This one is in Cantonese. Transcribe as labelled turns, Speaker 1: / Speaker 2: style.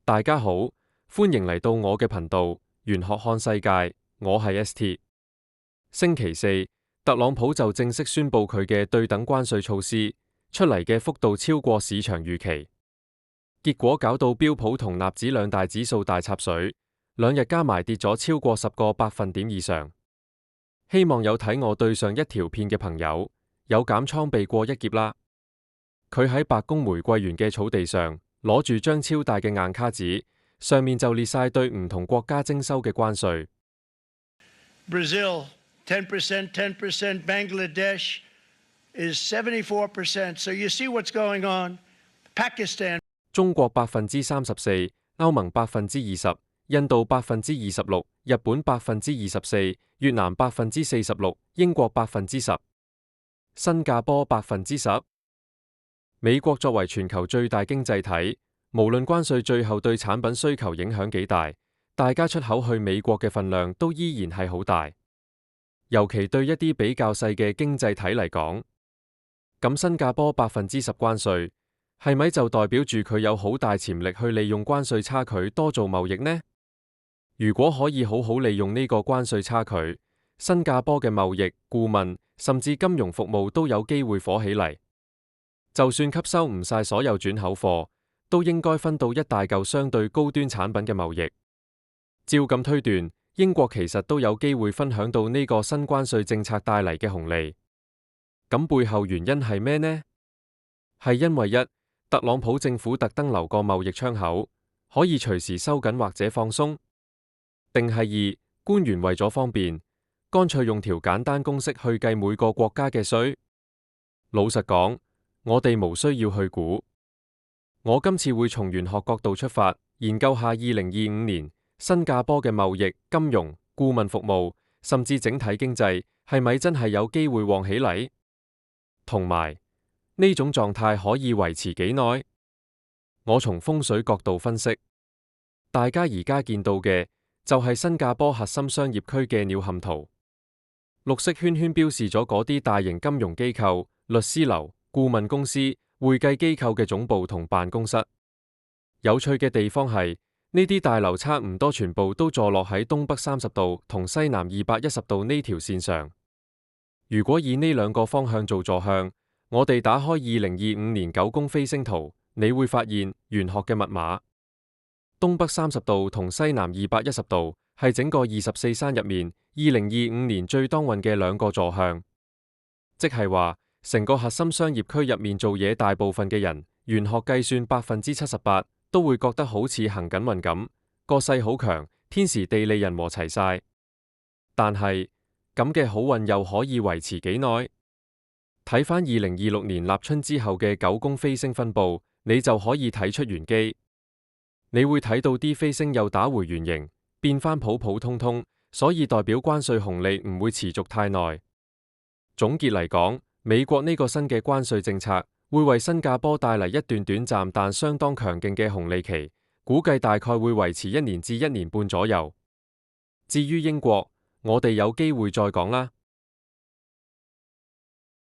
Speaker 1: 大家好，歡迎嚟到我嘅頻道，玄學看世界，我係 ST。星期四，特朗普就正式宣布佢嘅對等關稅措施，出嚟嘅幅度超過市場預期，結果搞到標普同納指兩大指數大插水，兩日加埋跌咗超過10個百分點以上。希望有睇我對上一條片嘅朋友，有減倉避過一劫啦。佢喺白宮玫瑰園嘅草地上，攞住張超大嘅硬卡紙，上面就列晒對唔同國家徵收嘅關稅。
Speaker 2: Brazil 10%, 10%. Bangladesh is 74%. So you see what's going on. Pakistan
Speaker 1: 中國34%，歐盟20%，印度26%，日本24%，越南46%，英國10%，新加坡10%。美國作為全球最大經濟體，無論關稅最後對產品需求影響幾大，大家出口去美國嘅份量都依然係好大。尤其對一啲比較細嘅經濟體嚟講，咁新加坡10%關稅，係咪就代表住佢有好大潛力去利用關稅差距多做貿易呢？如果可以好好利用呢個關稅差距，新加坡嘅貿易、顧問甚至金融服務都有機會火起嚟。就算吸收唔晒所有轉口貨，都應該分到一大嚿相對高端產品嘅貿易。照咁推斷，英國其實都有機會分享到呢個新關稅政策帶嚟嘅紅利。咁背後原因係咩呢？係因為一，特朗普政府特登留個貿易窗口，可以隨時收緊或者放鬆，定係二，官員為咗方便，乾脆用條簡單公式去計每個國家嘅稅。老實講，我哋無需要去估。我今次會從玄學角度出發，研究下2025年新加坡嘅貿易、金融、顧問服務，甚至整體經濟係咪真係有機會旺起嚟？同埋呢種狀態可以維持幾耐？我從風水角度分析，大家而家見到嘅就係新加坡核心商業區嘅鳥瞰圖，綠色圈圈標示咗嗰啲大型金融機構、律師樓、顧問公司、會計機構嘅總部同辦公室。有趣嘅地方係，呢啲大樓差唔多全部都坐落喺東北30度同西南210度呢條線上。如果以呢兩個方向做坐向，我哋打開2025年9宮飛星圖，你會發現玄學嘅密碼。東北30度同西南210度係整個24山入面2025年最當運嘅兩個坐向，即係話成個核心商業區入面做嘢大部分嘅人，玄學計算78%都會覺得好似行緊運咁，個勢好強，天時地利人和齊晒。但係咁嘅好運又可以維持幾耐？睇返2026年立春之後嘅9宮飛星分佈，你就可以睇出玄機。你會睇到啲飛星又打回原形，變返普普通通，所以代表關稅紅利唔會持續太耐。總結嚟講，美國呢個新嘅關稅政策會為新加坡帶嚟一段短暫但相當強勁嘅紅利期，估計大概會維持1年至1年半左右。至於英國，我哋有機會再講啦。